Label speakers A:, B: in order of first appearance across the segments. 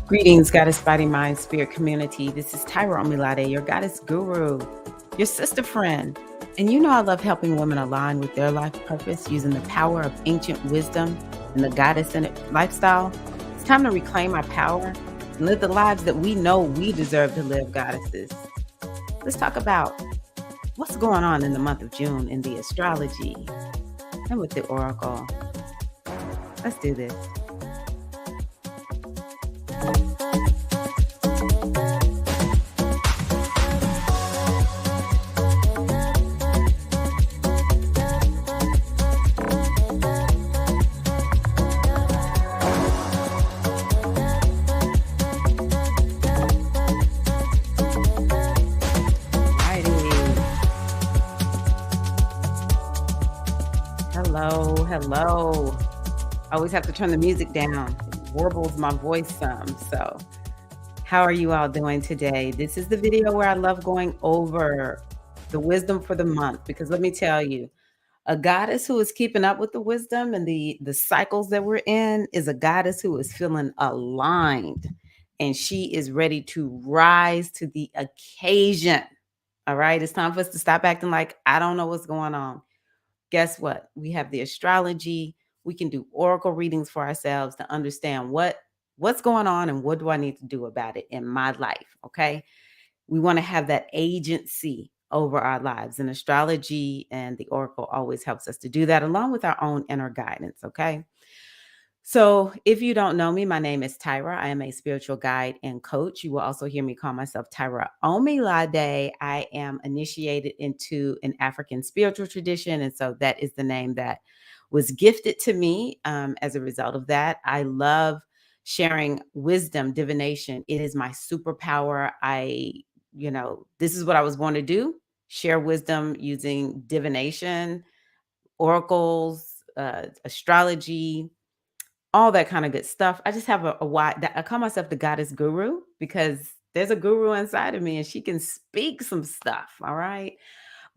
A: Greetings, Goddess Body Mind Spirit community. This is Tyra Omilade, your Goddess Guru, your sister friend. And you know I love helping women align with their life purpose using the power of ancient wisdom and the goddess-centered lifestyle. It's time to reclaim our power and live the lives that we know we deserve to live, goddesses. Let's talk about what's going on in the month of June in the astrology and with the oracle. Let's do this. Hello. I always have to turn the music down. It warbles my voice some. So how are you all doing today? This is the video where I love going over the wisdom for the month, because let me tell you, a goddess who is keeping up with the wisdom and the cycles that we're in is a goddess who is feeling aligned, and she is ready to rise to the occasion. All right, it's time for us to stop acting like I don't know what's going on. Guess what? We have the astrology. We can do oracle readings for ourselves to understand what's going on and what do I need to do about it in my life. Okay. We want to have that agency over our lives, and astrology and the oracle always helps us to do that, along with our own inner guidance. Okay. So, if you don't know me, my name is Tyra. I am a spiritual guide and coach. You will also hear me call myself Tyra Omilade. I am initiated into an African spiritual tradition. And so that is the name that was gifted to me as a result of that. I love sharing wisdom, divination. It is my superpower. This is what I was born to do: share wisdom using divination, oracles, astrology, all that kind of good stuff. I just have a wide, I call myself the goddess guru because there's a guru inside of me and she can speak some stuff. All right.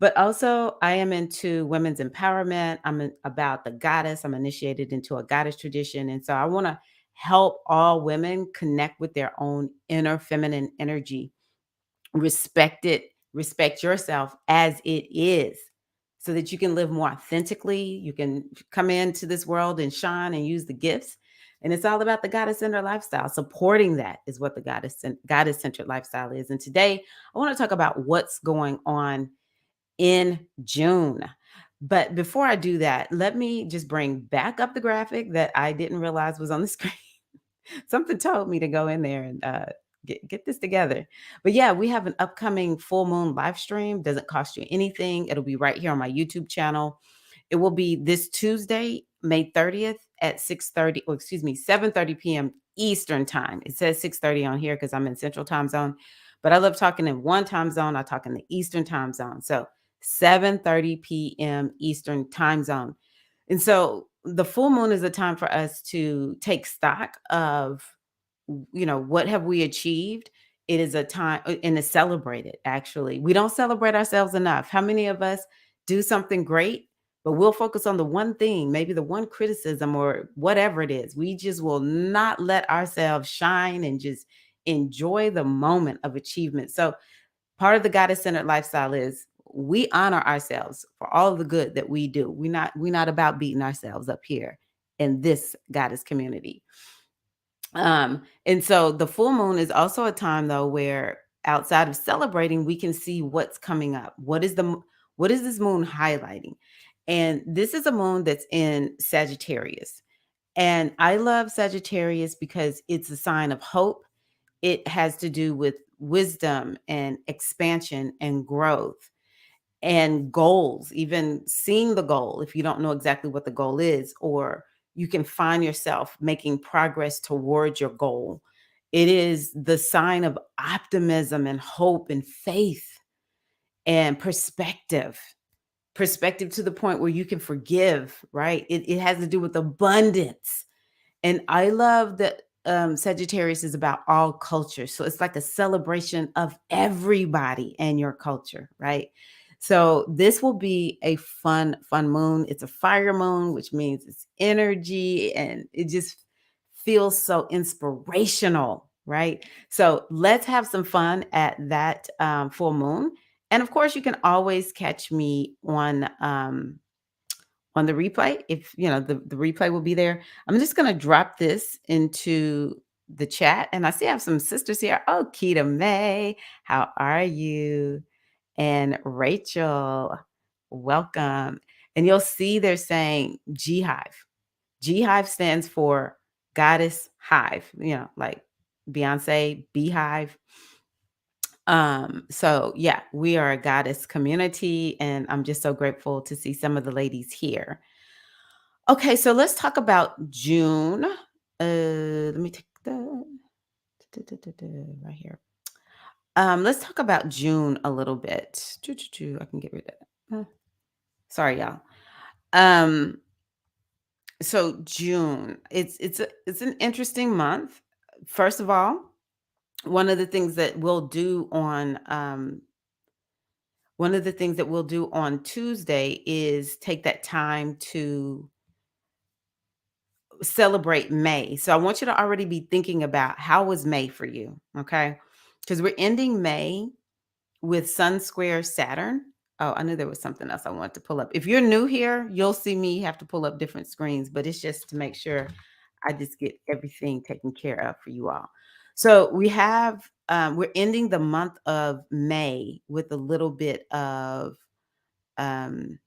A: But also, I am into women's empowerment. About the goddess. I'm initiated into a goddess tradition. And so I want to help all women connect with their own inner feminine energy. Respect it, respect yourself as it is, so that you can live more authentically. You can come into this world and shine and use the gifts. And it's all about the goddess-centered lifestyle. Supporting that is what the goddess-centered lifestyle is. And today, I want to talk about what's going on in June. But before I do that, let me just bring back up the graphic that I didn't realize was on the screen. Something told me to go in there and get this together. But yeah, we have an upcoming full moon live stream. Doesn't cost you anything. It'll be right here on my YouTube channel. It will be this Tuesday, May 30th at 6:30, or excuse me, 7:30 p.m. Eastern time. It says 6:30 on here because I'm in Central Time Zone, but I love talking in one time zone. I talk in the Eastern Time Zone. So 7:30 p.m. Eastern Time Zone. And so the full moon is a time for us to take stock of, what have we achieved? It is a time and to celebrate it. Actually, we don't celebrate ourselves enough. How many of us do something great, but we'll focus on the one thing, maybe the one criticism or whatever it is. We just will not let ourselves shine and just enjoy the moment of achievement. So part of the goddess-centered lifestyle is we honor ourselves for all of the good that we do. We're not about beating ourselves up here in this goddess community. And so the full moon is also a time, though, where outside of celebrating, we can see what's coming up. What is this moon highlighting? And this is a moon that's in Sagittarius. And I love Sagittarius because it's a sign of hope. It has to do with wisdom and expansion and growth and goals, even seeing the goal if you don't know exactly what the goal is, or you can find yourself making progress towards your goal. It is the sign of optimism and hope and faith and perspective to the point where you can forgive, right? It has to do with abundance. And I love that Sagittarius is about all cultures. So it's like a celebration of everybody and your culture, right? So this will be a fun moon. It's a fire moon, which means it's energy and it just feels so inspirational. right? So let's have some fun at that full moon. And of course, you can always catch me on the replay. If you know the replay will be there. I'm just gonna drop this into the chat. And I see I have some sisters here. Oh, Keita May, how are you? And Rachel, welcome. And you'll see they're saying G Hive. G Hive stands for Goddess Hive, like Beyonce, Beehive. So yeah, we are a goddess community, and I'm just so grateful to see some of the ladies here. Okay, so let's talk about June. Let me take the right here. Let's talk about June a little bit. I can get rid of that. Sorry, y'all. Um, so June, it's an interesting month. First of all, one of the things that we'll do on one of the things that we'll do on Tuesday is take that time to celebrate May. So I want you to already be thinking about how was May for you, okay? Because we're ending May with Sun Square Saturn. Oh, I knew there was something else I wanted to pull up. If you're new here, you'll see me have to pull up different screens, but it's just to make sure I just get everything taken care of for you all. So we're ending the month of May with a little bit of um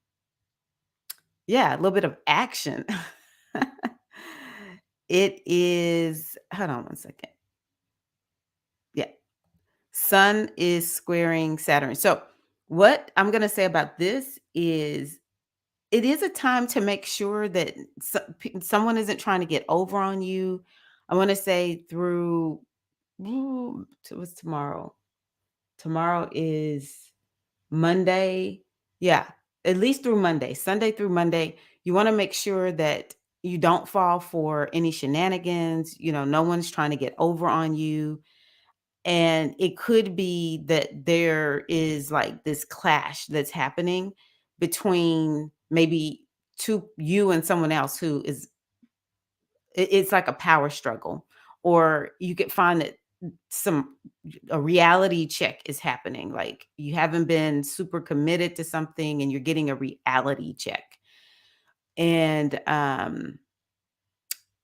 A: yeah, a little bit of action. It is, hold on one second. Yeah. Sun is squaring Saturn. So, what I'm going to say about this is it is a time to make sure that someone isn't trying to get over on you. I want to say through, what's tomorrow? Tomorrow is Monday. Yeah, at least through Monday, Sunday through Monday. You want to make sure that you don't fall for any shenanigans. No one's trying to get over on you. And it could be that there is like this clash that's happening between maybe you and someone else who is, it's like a power struggle. Or you could find that some a reality check is happening. Like you haven't been super committed to something and you're getting a reality check. And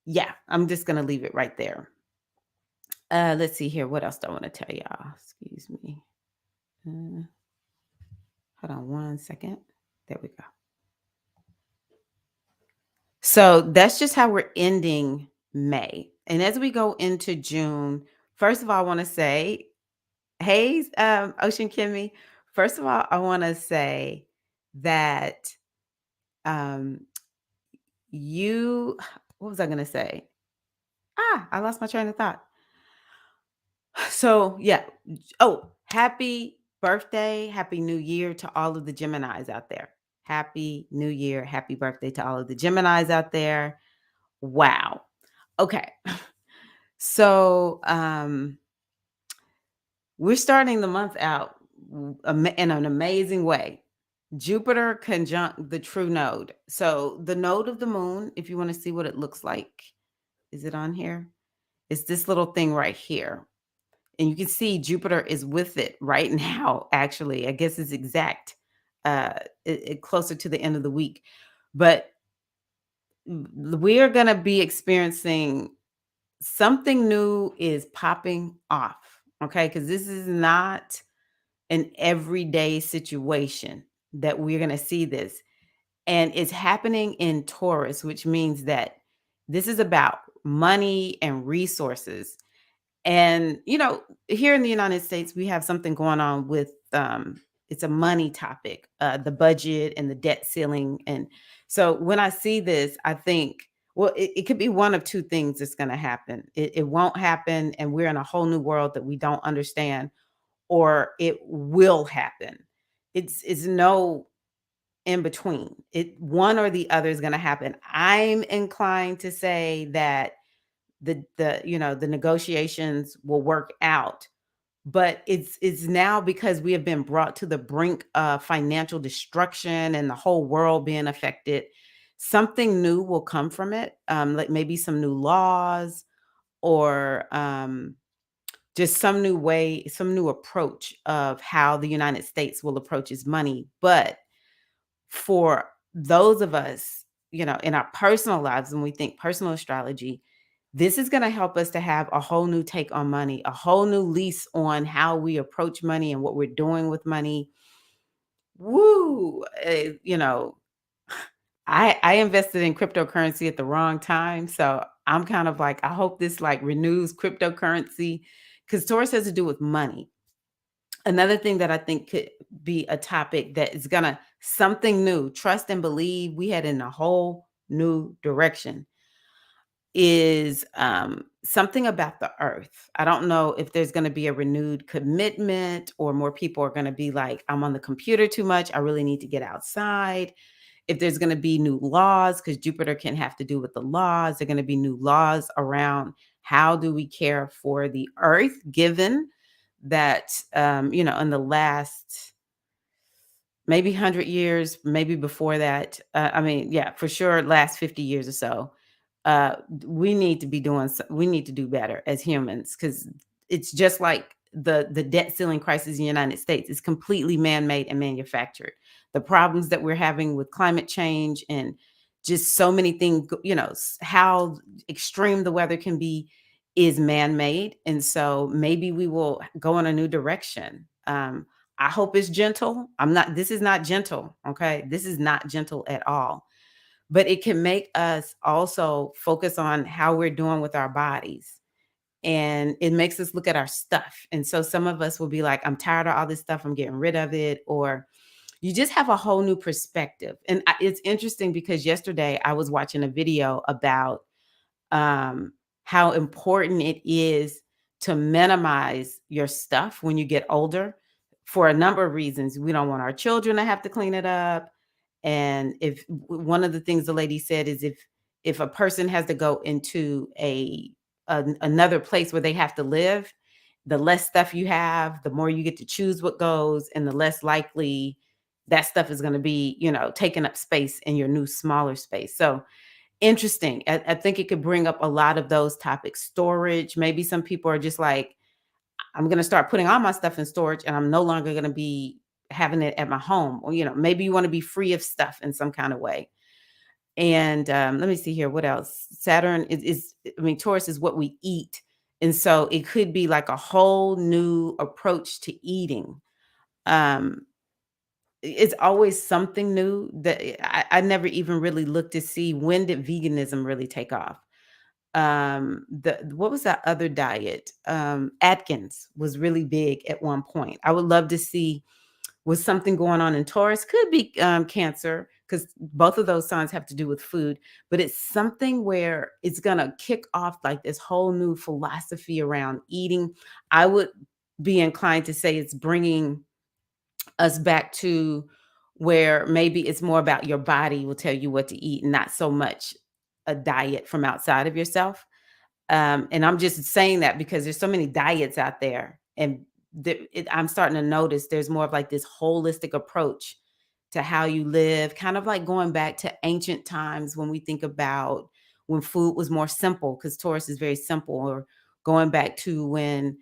A: yeah, I'm just gonna leave it right there. Let's see here. What else do I want to tell y'all? Excuse me. Uh, Hold on one second. There we go. So that's just how we're ending May. And as we go into June, first of all, I want to say, hey, Ocean Kimmy. First of all, I want to say that um, what was I going to say? I lost my train of thought. So, yeah. Oh, happy birthday, happy new year to all of the Geminis out there. Happy new year, happy birthday to all of the Geminis out there. Wow. Okay. So, we're starting the month out in an amazing way. Jupiter conjunct the true node. So, the node of the moon, if you want to see what it looks like, is it on here? It's this little thing right here. And you can see Jupiter is with it right now, actually. I guess it's exact, closer to the end of the week. But we are going to be experiencing something new is popping off. Okay. Because this is not an everyday situation that we're going to see this. And it's happening in Taurus, which means that this is about money and resources. And, here in the United States, we have something going on with it's a money topic, the budget and the debt ceiling. And so when I see this, I think, well, it could be one of two things that's going to happen. It won't happen, and we're in a whole new world that we don't understand, or it will happen. It's no in between. It one or the other is going to happen. I'm inclined to say that the negotiations will work out, but it's now because we have been brought to the brink of financial destruction and the whole world being affected. Something new will come from it, like maybe some new laws, or just some new way, some new approach of how the United States will approach its money. But for those of us, in our personal lives, when we think personal astrology, this is going to help us to have a whole new take on money, a whole new lease on how we approach money and what we're doing with money. Woo! I invested in cryptocurrency at the wrong time, so I'm kind of like, I hope this like renews cryptocurrency because Taurus has to do with money. Another thing that I think could be a topic that is gonna something new, trust and believe we head in a whole new direction is something about the earth. I don't know if there's going to be a renewed commitment or more people are going to be like, I'm on the computer too much. I really need to get outside. If there's going to be new laws, because Jupiter can have to do with the laws, there are going to be new laws around how do we care for the earth, given that, in the last maybe 100 years, maybe before that. I mean, yeah, for sure, last 50 years or so. We need to be we need to do better as humans because it's just like the debt ceiling crisis in the United States is completely man-made and manufactured. The problems that we're having with climate change and just so many things, how extreme the weather can be is man-made. And so maybe we will go in a new direction. I hope it's gentle. This is not gentle. Okay. This is not gentle at all. But it can make us also focus on how we're doing with our bodies. And it makes us look at our stuff. And so some of us will be like, I'm tired of all this stuff. I'm getting rid of it. Or you just have a whole new perspective. And it's interesting because yesterday I was watching a video about how important it is to minimize your stuff when you get older for a number of reasons. We don't want our children to have to clean it up. And if one of the things the lady said is if a person has to go into another place where they have to live, the less stuff you have, the more you get to choose what goes, and the less likely that stuff is going to be, taking up space in your new smaller space. So interesting. I think it could bring up a lot of those topics. Storage. Maybe some people are just like, I'm going to start putting all my stuff in storage and I'm no longer going to be having it at my home. Or, maybe you want to be free of stuff in some kind of way. And let me see here. What else? Saturn Taurus is what we eat. And so it could be like a whole new approach to eating. It's always something new that I never even really looked to see when did veganism really take off. What was that other diet? Atkins was really big at one point. I would love to see was something going on in Taurus. Could be Cancer because both of those signs have to do with food, but it's something where it's gonna kick off like this whole new philosophy around eating. I would be inclined to say it's bringing us back to where maybe it's more about your body will tell you what to eat, and not so much a diet from outside of yourself. And I'm just saying that because there's so many diets out there, and I'm starting to notice there's more of like this holistic approach to how you live, kind of like going back to ancient times when we think about when food was more simple, because Taurus is very simple, or going back to when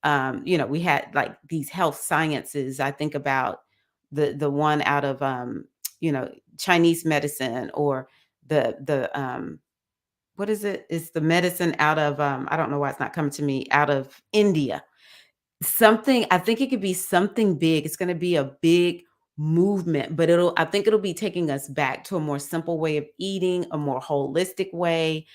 A: we had like these health sciences. I think about the one out of Chinese medicine, or the what is it? It's the medicine out of I don't know why it's not coming to me, out of India. Something, I think it could be something big. It's gonna be a big movement, but I think it'll be taking us back to a more simple way of eating, a more holistic way.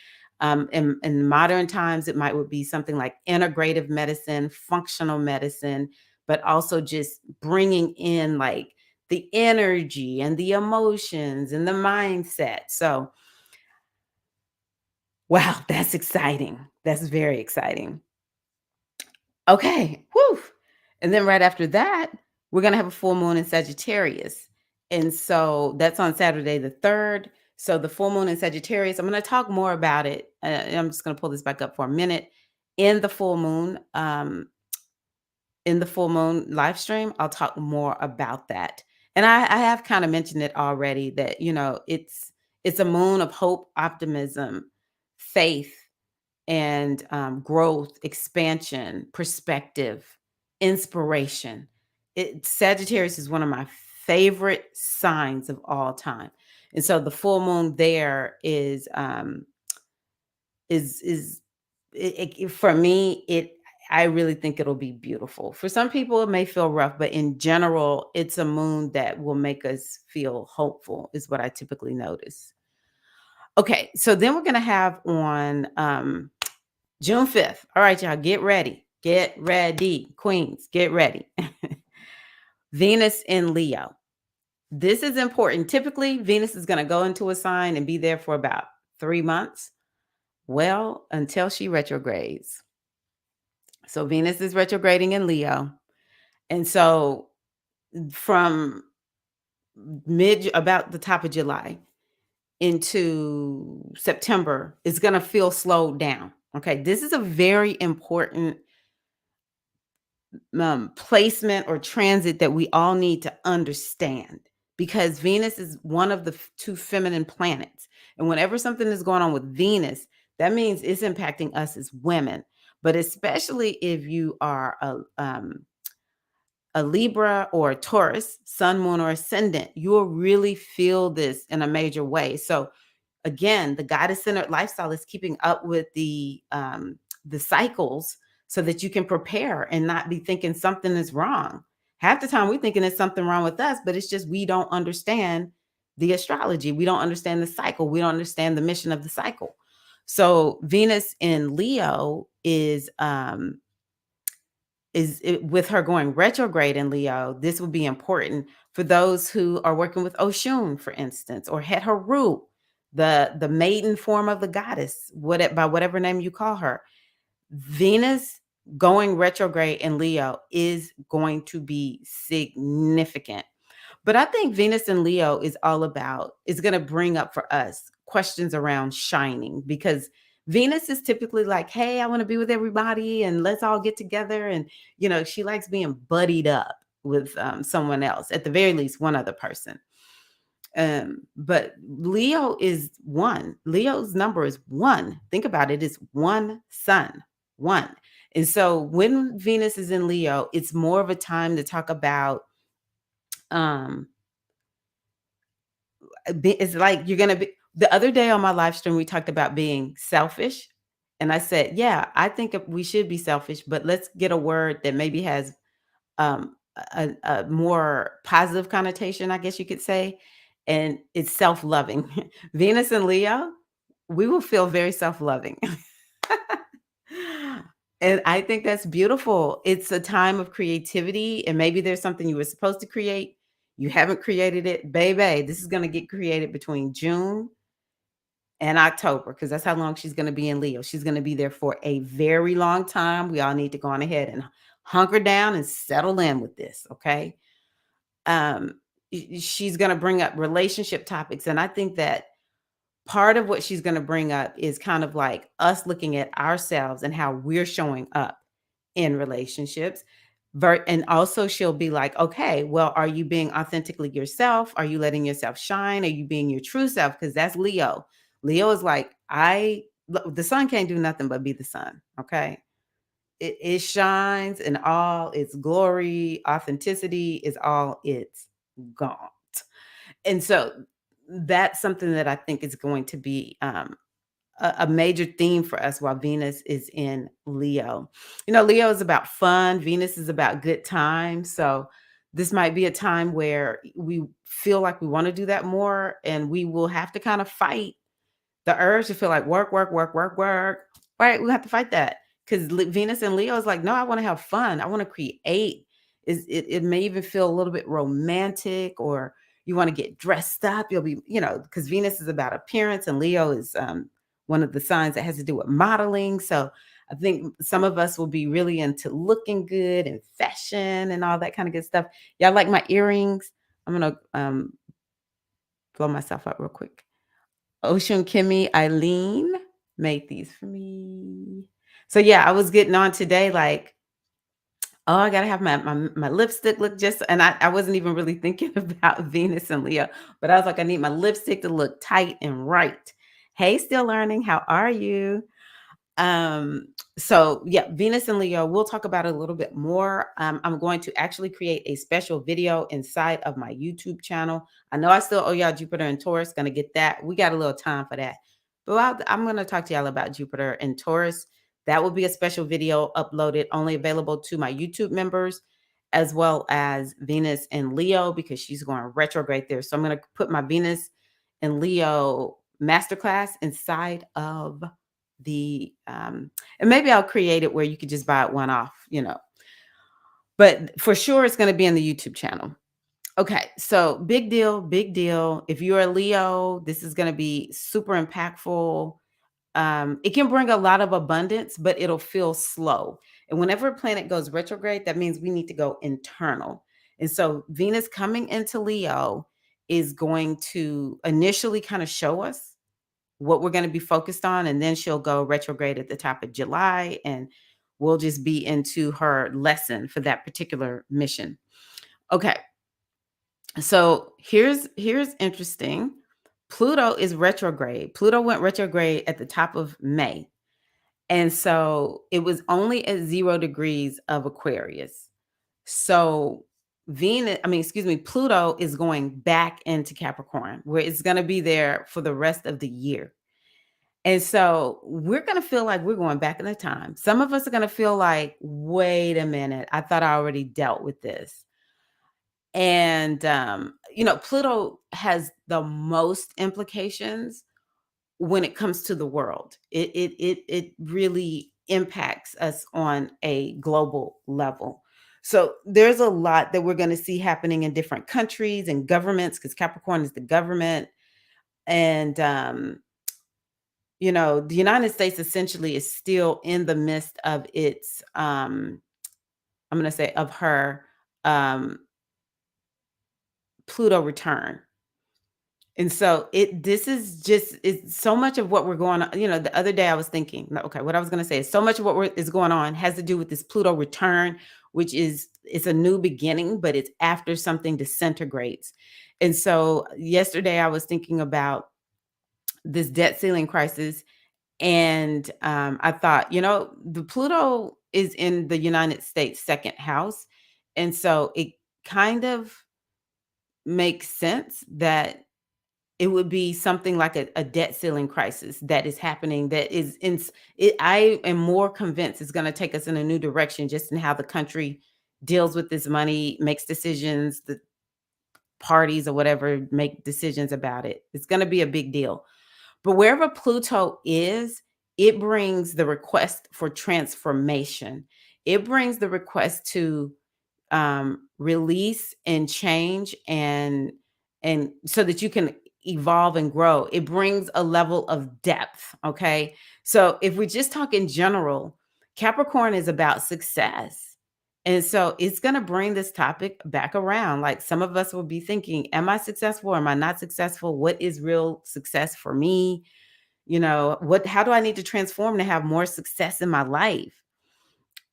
A: In modern times, it might would be something like integrative medicine, functional medicine, but also just bringing in like the energy and the emotions and the mindset. So, wow, that's exciting. That's very exciting. Okay. Whew. And then right after that, we're going to have a full moon in Sagittarius. And so that's on Saturday the 3rd. So the full moon in Sagittarius, I'm going to talk more about it. I'm just going to pull this back up for a minute. In the full moon, live stream, I'll talk more about that. And I have kind of mentioned it already that, it's a moon of hope, optimism, faith, and growth, expansion, perspective, inspiration. Sagittarius is one of my favorite signs of all time. And so the full moon there is for me, I really think it'll be beautiful. For some people, it may feel rough, but in general, it's a moon that will make us feel hopeful, is what I typically notice. Okay, so then we're gonna have on June 5th. All right, y'all, get ready. Get ready, Queens, get ready. Venus in Leo. This is important. Typically, Venus is gonna go into a sign and be there for about 3 months. Well, until she retrogrades. So Venus is retrograding in Leo. And so from mid about the top of July into September, it's going to feel slowed down. Okay. This is a very important placement or transit that we all need to understand because Venus is one of the two feminine planets. And whenever something is going on with Venus, that means it's impacting us as women. But especially if you are a Libra or a Taurus, sun, moon, or ascendant, you'll really feel this in a major way. So again, the goddess-centered lifestyle is keeping up with the cycles so that you can prepare and not be thinking something is wrong. Half the time we're thinking there's something wrong with us, but it's just we don't understand the astrology. We don't understand the cycle. We don't understand the mission of the cycle. So Venus in Leo with her going retrograde in Leo, this will be important for those who are working with Oshun, for instance, or Het Heru, the maiden form of the goddess, by whatever name you call her. Venus going retrograde in Leo is going to be significant. But I think Venus in Leo is going to bring up for us questions around shining because Venus is typically like, hey, I want to be with everybody and let's all get together. And, she likes being buddied up with someone else, at the very least, one other person. But Leo is one. Leo's number is one. Think about it. It's one sun, one. And so when Venus is in Leo, it's more of a time to talk about it's like you're gonna be the other day on my live stream, we talked about being selfish. And I said, yeah, I think we should be selfish, but let's get a word that maybe has a more positive connotation, I guess you could say. And it's self-loving. Venus and Leo, we will feel very self-loving. And I think that's beautiful. It's a time of creativity, and maybe there's something you were supposed to create. You haven't created it. Baby, this is going to get created between June and October because that's how long she's going to be in Leo. She's going to be there for a very long time. We all need to go on ahead and hunker down and settle in with this, okay? She's going to bring up relationship topics, and I think that part of what she's going to bring up is kind of like us looking at ourselves and how we're showing up in relationships. And also she'll be like, okay, well, are you being authentically yourself? Are you letting yourself shine? Are you being your true self? Because that's Leo. Leo is like, the sun can't do nothing but be the sun. Okay. It shines in all its glory. Authenticity is all it's got. And so that's something that I think is going to be a major theme for us while Venus is in Leo. Leo is about fun. Venus is about good times. So this might be a time where we feel like we want to do that more, and we will have to kind of fight the urge to feel like work, work, work, work, work. Right? We have to fight that because Venus and Leo is like, no, I want to have fun. I want to create. It may even feel a little bit romantic, or you want to get dressed up. You'll be, because Venus is about appearance and Leo is one of the signs that has to do with modeling. So I think some of us will be really into looking good and fashion and all that kind of good stuff. Y'all like my earrings? I'm going to blow myself up real quick. Ocean Kimmy Eileen made these for me. So yeah, I was getting on today like, oh, I gotta have my lipstick look just, and I wasn't even really thinking about Venus and Leo, but I was like, I need my lipstick to look tight and right. Hey, still learning. How are you? Um, so yeah, Venus and Leo, we'll talk about it a little bit more. I'm going to actually create a special video inside of my YouTube channel. I know I still owe y'all Jupiter and Taurus, gonna get that. We got a little time for that. But I'm gonna talk to y'all about Jupiter and Taurus. That will be a special video uploaded, only available to my YouTube members, as well as Venus and Leo, because she's going retrograde there. So I'm gonna put my Venus and Leo masterclass inside of and maybe I'll create it where you could just buy it one off, but for sure it's going to be in the YouTube channel. Okay, so big deal, big deal. If you're a Leo, this is going to be super impactful. It can bring a lot of abundance, but it'll feel slow. And whenever a planet goes retrograde, that means we need to go internal. And so Venus coming into Leo is going to initially kind of show us what we're going to be focused on. And then she'll go retrograde at the top of July, and we'll just be into her lesson for that particular mission. Okay. So here's interesting. Pluto is retrograde. Pluto went retrograde at the top of May. And so it was only at 0 degrees of Aquarius. So Pluto is going back into Capricorn, where it's going to be there for the rest of the year. And so we're going to feel like we're going back in the time. Some of us are going to feel like, wait a minute, I thought I already dealt with this. And, Pluto has the most implications when it comes to the world. It really impacts us on a global level. So there's a lot that we're going to see happening in different countries and governments, because Capricorn is the government. And, the United States essentially is still in the midst of its, I'm going to say, of her Pluto return. And so this is just, it's so much of what we're going on. The other day I was thinking, okay, what I was going to say is so much of what is going on has to do with this Pluto return, which it's a new beginning, but it's after something disintegrates. And so yesterday I was thinking about this debt ceiling crisis. And I thought, the Pluto is in the United States second house. And so it kind of makes sense that it would be something like a debt ceiling crisis that is happening, that is I am more convinced it's going to take us in a new direction, just in how the country deals with this money, makes decisions, the parties or whatever make decisions about it. It's going to be a big deal. But wherever Pluto is, it brings the request for transformation. It brings the request to release and change, and so that you can evolve and grow. It brings a level of depth. Okay. So if we just talk in general, Capricorn is about success. And so it's going to bring this topic back around. Like, some of us will be thinking, am I successful? Am I not successful? What is real success for me? How do I need to transform to have more success in my life?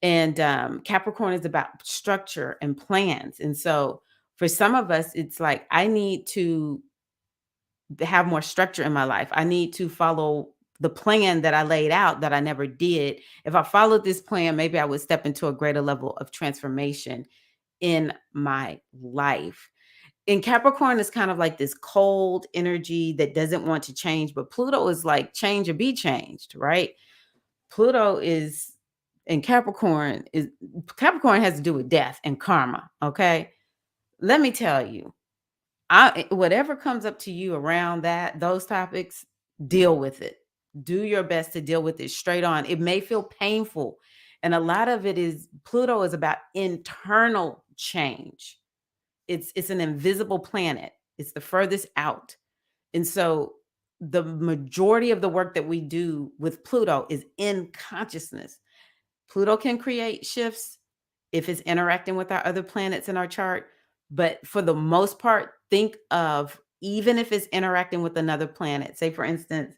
A: And Capricorn is about structure and plans. And so for some of us, it's like, I need to have more structure in my life. I need to follow the plan that I laid out that I never did. If I followed this plan, maybe I would step into a greater level of transformation in my life. And Capricorn is kind of like this cold energy that doesn't want to change, but Pluto is like, change or be changed, right? Pluto is in Capricorn has to do with death and karma. Okay. Let me tell you, whatever comes up to you around those topics, deal with it. Do your best to deal with it straight on. It may feel painful. And a lot of it is, Pluto is about internal change. It's an invisible planet. It's the furthest out. And so the majority of the work that we do with Pluto is in consciousness. Pluto can create shifts if it's interacting with our other planets in our chart. But for the most part, think of, even if it's interacting with another planet, say for instance,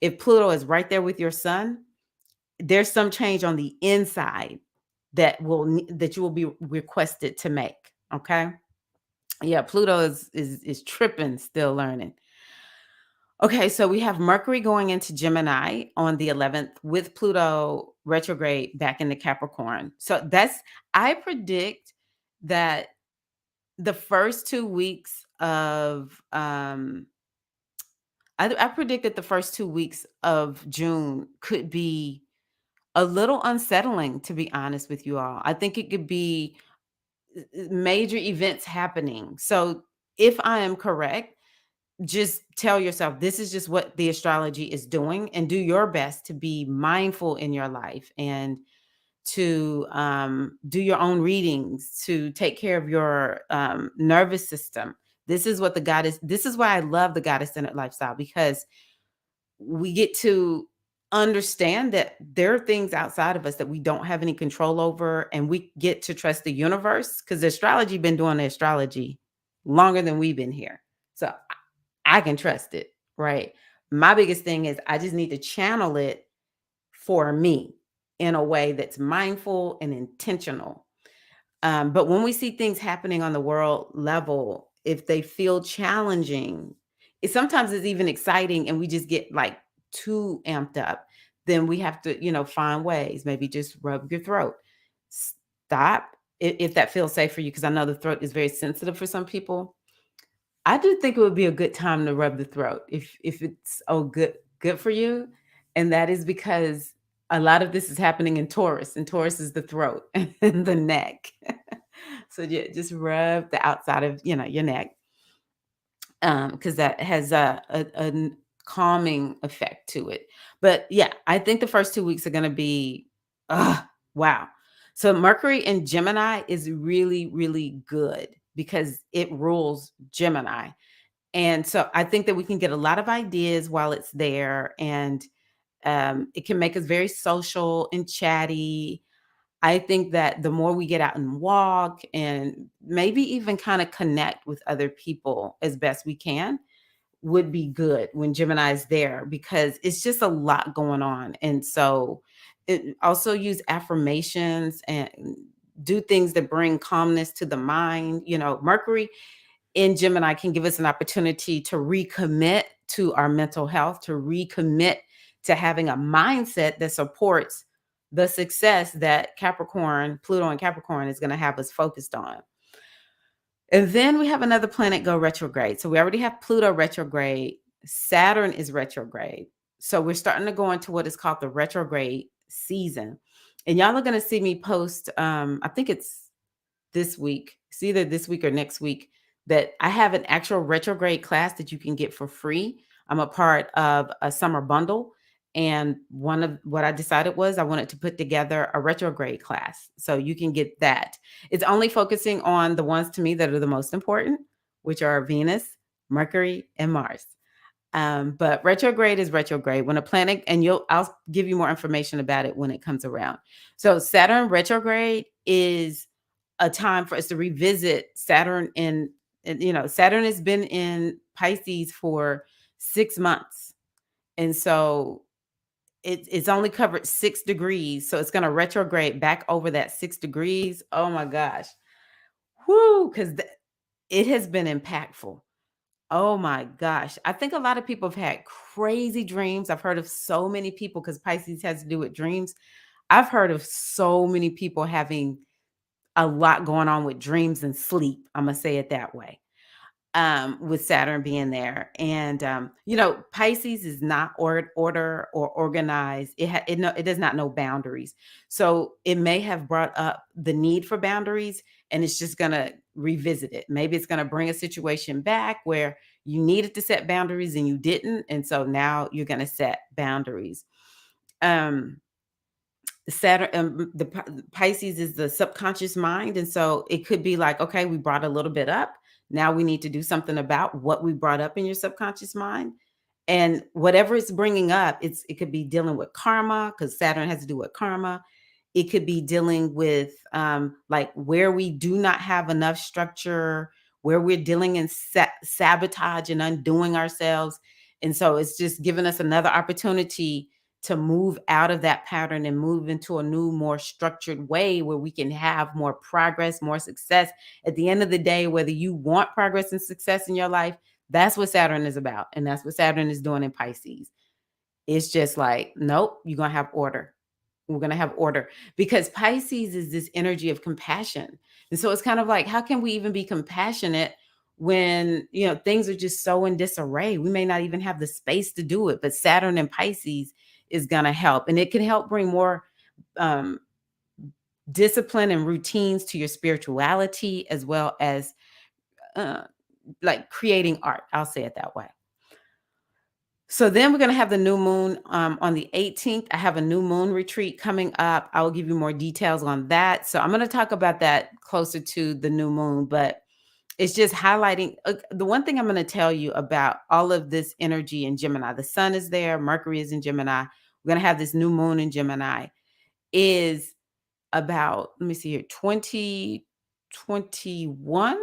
A: if Pluto is right there with your sun, there's some change on the inside that you will be requested to make. Okay. Yeah, Pluto is tripping, still learning. Okay, so we have Mercury going into Gemini on the 11th with Pluto retrograde back into Capricorn. So I predict that the first 2 weeks of, I predict that the first 2 weeks of June could be a little unsettling, to be honest with you all. I think it could be major events happening. So if I am correct, just tell yourself this is just what the astrology is doing, and do your best to be mindful in your life and to do your own readings, to take care of your nervous system. This is why I love the goddess centered lifestyle, because we get to understand that there are things outside of us that we don't have any control over, and we get to trust the universe, because the astrology been doing the astrology longer than we've been here. So I can trust it, right? My biggest thing is I just need to channel it for me in a way that's mindful and intentional. But when we see things happening on the world level, if they feel challenging, sometimes it's even exciting and we just get like too amped up, then we have to, find ways, maybe just rub your throat. Stop if that feels safe for you, because I know the throat is very sensitive for some people. I do think it would be a good time to rub the throat if it's good for you, and that is because a lot of this is happening in Taurus, and Taurus is the throat and the neck. So yeah, just rub the outside of your neck, because that has a calming effect to it. But yeah, I think the first 2 weeks are going to be, wow. So Mercury in Gemini is really really good because it rules Gemini. And so I think that we can get a lot of ideas while it's there, and it can make us very social and chatty. I think that the more we get out and walk and maybe even kind of connect with other people as best we can would be good when Gemini is there, because it's just a lot going on. And so also use affirmations and do things that bring calmness to the mind. Mercury in Gemini can give us an opportunity to recommit to our mental health, to recommit to having a mindset that supports the success that Pluto and Capricorn is going to have us focused on. And then we have another planet go retrograde. So we already have Pluto retrograde. Saturn is retrograde. So we're starting to go into what is called the retrograde season. And y'all are going to see me post, I think it's this week. It's either this week or next week, that I have an actual retrograde class that you can get for free. I'm a part of a summer bundle. And one of what I decided was I wanted to put together a retrograde class. So you can get that. It's only focusing on the ones to me that are the most important, which are Venus, Mercury, and Mars. But retrograde is retrograde when a planet, and I'll give you more information about it when it comes around. So Saturn retrograde is a time for us to revisit Saturn Saturn has been in Pisces for 6 months. And so it's only covered 6 degrees. So it's going to retrograde back over that 6 degrees. Oh my gosh. Whoo. Because it has been impactful. Oh my gosh. I think a lot of people have had crazy dreams. I've heard of so many people, because Pisces has to do with dreams. I've heard of so many people having a lot going on with dreams and sleep. I'm going to say it that way. With Saturn being there. And, Pisces is not order or organized. It does not know boundaries. So it may have brought up the need for boundaries, and it's just going to revisit it. Maybe it's going to bring a situation back where you needed to set boundaries and you didn't. And so now you're going to set boundaries. Saturn, Pisces is the subconscious mind. And so it could be like, okay, we brought a little bit up. Now we need to do something about what we brought up in your subconscious mind. And whatever it's bringing up, it could be dealing with karma, because Saturn has to do with karma. It could be dealing with like where we do not have enough structure, where we're dealing in sabotage and undoing ourselves. And so it's just giving us another opportunity to move out of that pattern and move into a new, more structured way where we can have more progress, more success. At the end of the day, whether you want progress and success in your life, That's what Saturn is about. And that's what Saturn is doing in Pisces. It's just like, nope, you're going to have order. We're going to have order because Pisces is this energy of compassion. And so it's kind of like, how can we even be compassionate when, things are just so in disarray? We may not even have the space to do it, but Saturn and Pisces is going to help. And it can help bring more um, discipline and routines to your spirituality, as well as uh, like creating art. I'll say it that way. So then we're going to have the new moon on the 18th. I have a new moon retreat coming up. I will give you more details on that. So I'm going to talk about that closer to the new moon, but it's just highlighting the one thing I'm going to tell you about all of this energy in Gemini. The sun is there, Mercury is in Gemini. We're going to have this new moon in Gemini is about, let me see here, 2021.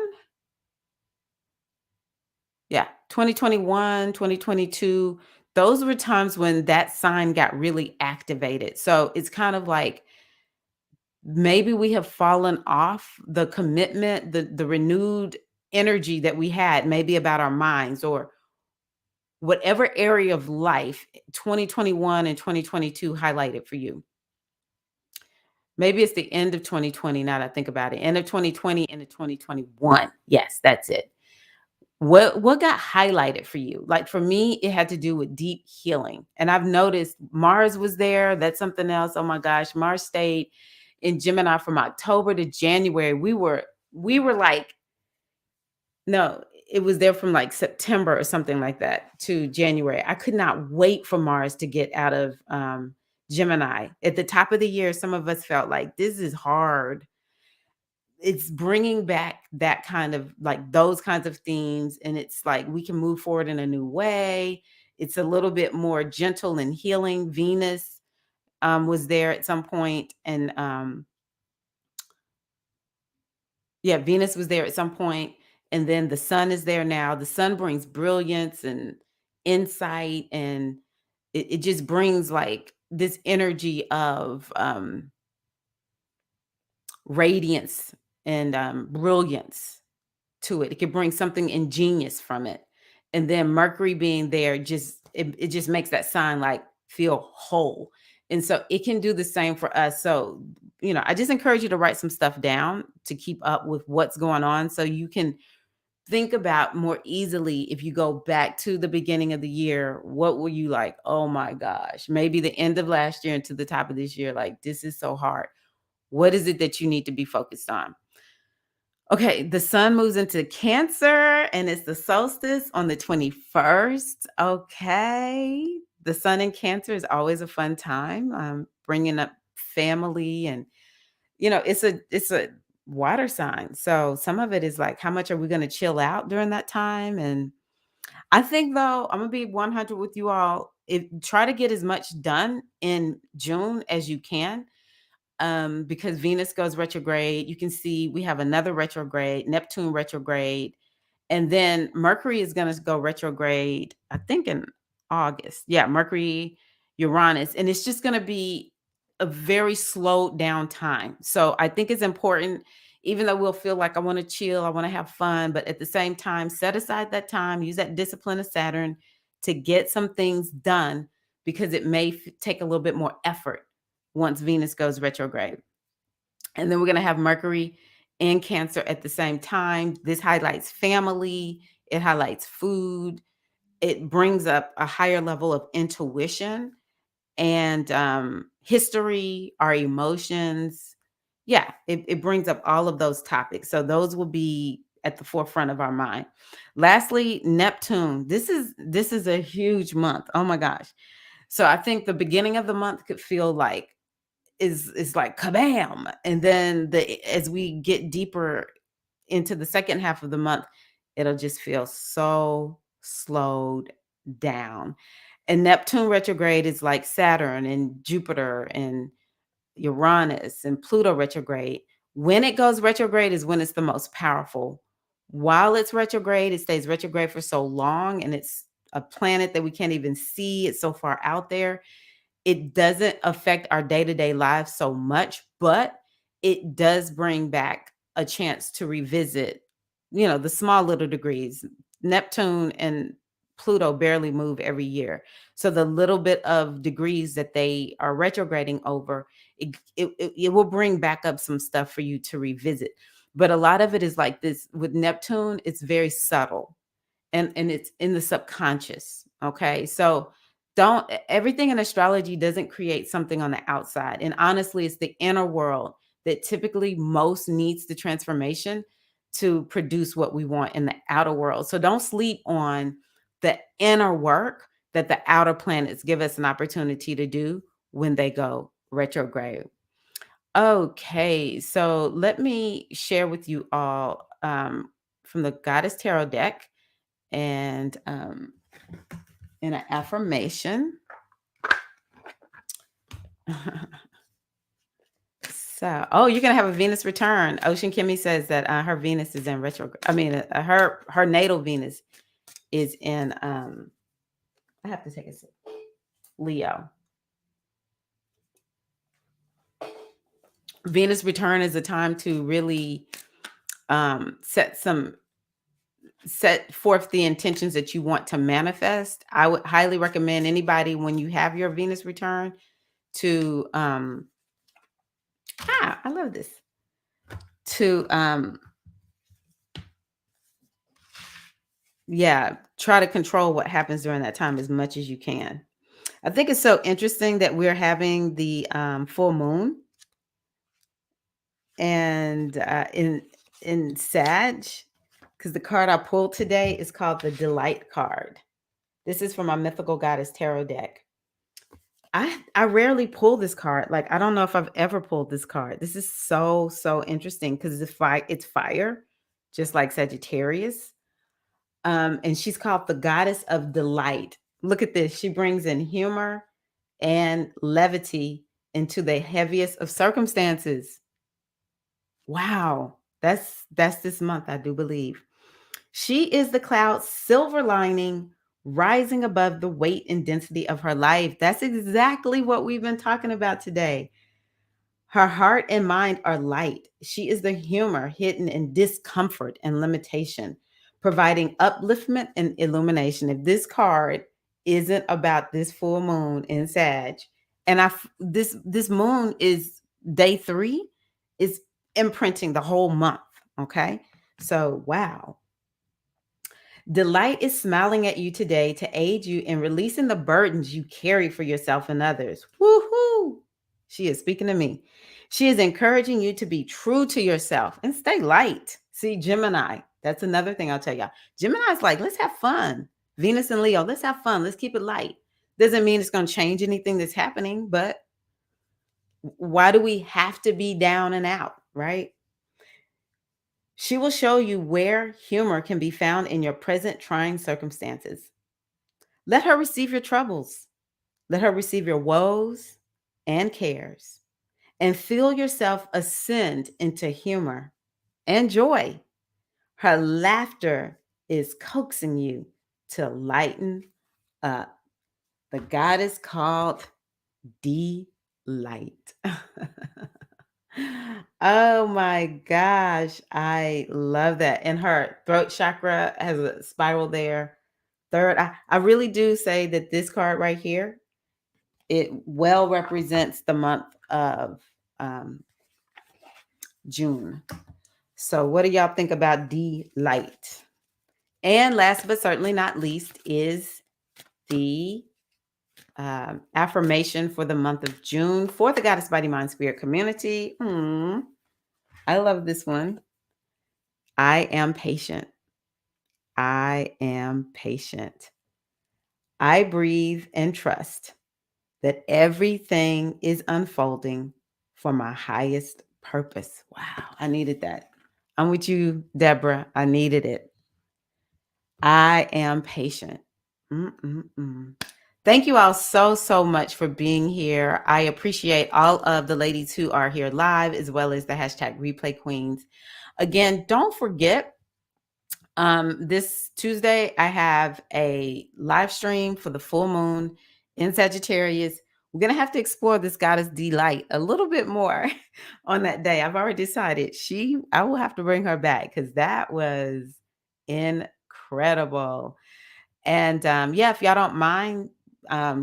A: Yeah, 2021, 2022. Those were times when that sign got really activated. So it's kind of like maybe we have fallen off the commitment, the renewed energy that we had, maybe about our minds or whatever area of life 2021 and 2022 highlighted for you. Maybe it's the end of 2020, now that I think about it. End of 2020, end of 2021. Yes, that's it. What got highlighted for you? Like for me, it had to do with deep healing. And I've noticed Mars was there. That's something else. Oh my gosh, Mars stayed in Gemini from October to January. We were like, no, it was there from like September or something like that to January. I could not wait for Mars to get out of Gemini. At the top of the year, some of us felt like this is hard. It's bringing back that kind of like those kinds of themes, and it's like we can move forward in a new way. It's a little bit more gentle and healing. Venus was there at some point, and yeah, Venus was there at some point, and then the sun is there now. The sun brings brilliance and insight, and it just brings like this energy of radiance and brilliance to it. It could bring something ingenious from it. And then Mercury being there it just makes that sign like feel whole. And so it can do the same for us. So, I just encourage you to write some stuff down to keep up with what's going on so you can think about more easily if you go back to the beginning of the year, what were you like? Oh my gosh, maybe the end of last year into the top of this year, like this is so hard. What is it that you need to be focused on? Okay, the sun moves into Cancer and it's the solstice on the 21st. Okay. The sun in Cancer is always a fun time. Bringing up family and it's a water sign. So some of it is like how much are we going to chill out during that time? And I think though, I'm going to be 100 with you all. Try to get as much done in June as you can because Venus goes retrograde. You can see we have another retrograde, Neptune retrograde, and then Mercury is going to go retrograde, I think in August. Yeah, Mercury, Uranus, and it's just going to be a very slowed down time. So I think it's important, even though we'll feel like I want to chill, I want to have fun, but at the same time, set aside that time, use that discipline of Saturn to get some things done because it may take a little bit more effort once Venus goes retrograde. And then we're going to have Mercury in Cancer at the same time. This highlights family, it highlights food, it brings up a higher level of intuition and history, our emotions. Yeah, it brings up all of those topics. So those will be at the forefront of our mind. Lastly, Neptune. This is a huge month. Oh my gosh. So I think the beginning of the month could feel like is like kabam. And then as we get deeper into the second half of the month, it'll just feel so slowed down. And Neptune retrograde is like Saturn and Jupiter and Uranus and Pluto retrograde. When it goes retrograde is when it's the most powerful. While it's retrograde, it stays retrograde for so long, and it's a planet that we can't even see. It's so far out there. It doesn't affect our day-to-day lives so much, but it does bring back a chance to revisit, the small little degrees, Neptune and Pluto barely move every year. So the little bit of degrees that they are retrograding over, it will bring back up some stuff for you to revisit. But a lot of it is like this with Neptune, it's very subtle and it's in the subconscious. Okay. So don't everything in astrology doesn't create something on the outside. And honestly, it's the inner world that typically most needs the transformation to produce what we want in the outer world. So don't sleep on the inner work that the outer planets give us an opportunity to do when they go retrograde. Okay, so let me share with you all from the Goddess Tarot deck and in an affirmation. So, oh, you're gonna have a Venus return. Ocean Kimmy says that her Venus is in retrograde. I mean, her natal Venus is in. I have to take a sip. Leo. Venus return is a time to really set forth the intentions that you want to manifest. I would highly recommend anybody when you have your Venus return to I love this. To try to control what happens during that time as much as you can. I think it's so interesting that we're having the full moon and in Sag, because the card I pulled today is called the Delight card. This is from my Mythical Goddess Tarot deck. I rarely pull this card. Like, I don't know if I've ever pulled this card. This is so interesting because it's fire, just like Sagittarius. And she's called the Goddess of Delight. Look at this. She brings in humor and levity into the heaviest of circumstances. Wow. That's this month, I do believe. She is the cloud's silver lining, rising above the weight and density of her life. That's exactly what we've been talking about today. Her heart and mind are light. She is the humor hidden in discomfort and limitation, providing upliftment and illumination. If this card isn't about this full moon in Sag, and this moon is day 3, is imprinting the whole month. Okay. So wow. Delight is smiling at you today to aid you in releasing the burdens you carry for yourself and others. Woohoo! She is speaking to me. She is encouraging you to be true to yourself and stay light. See, Gemini, that's another thing I'll tell y'all. Gemini's like, let's have fun. Venus and Leo, let's have fun. Let's keep it light. Doesn't mean it's going to change anything that's happening, but why do we have to be down and out, right? She will show you where humor can be found in your present trying circumstances. Let her receive your troubles. Let her receive your woes and cares. And feel yourself ascend into humor and joy. Her laughter is coaxing you to lighten up. The goddess called Delight. Oh my gosh, I love that. And her throat chakra has a spiral there. Third, I really do say that this card right here, it well represents the month of June. So what do y'all think about Delight? And last but certainly not least is the affirmation for the month of June for the Goddess Body Mind Spirit community. I love this one. I am patient. I am patient. I breathe and trust that everything is unfolding for my highest purpose. Wow, I needed that. I'm with you, Deborah. I needed it. I am patient. Thank you all so much for being here. I appreciate all of the ladies who are here live, as well as the hashtag replay queens. Again, don't forget, this Tuesday, I have a live stream for the full moon in Sagittarius. We're going to have to explore this goddess Delight a little bit more on that day. I've already decided I will have to bring her back because that was incredible. incredible. And yeah, if y'all don't mind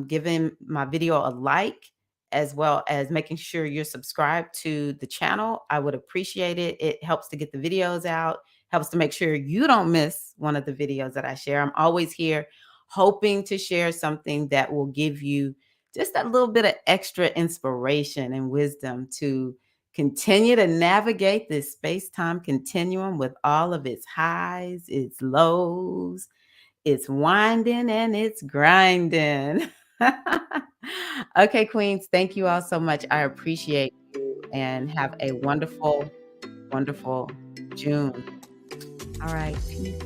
A: giving my video a like, as well as making sure you're subscribed to the channel, I would appreciate it. It helps to get the videos out, helps to make sure you don't miss one of the videos that I share. I'm always here hoping to share something that will give you just a little bit of extra inspiration and wisdom to continue to navigate this space-time continuum with all of its highs, its lows, it's winding and it's grinding. Okay, queens, thank you all so much. I appreciate you and have a wonderful, wonderful June. All right, peace.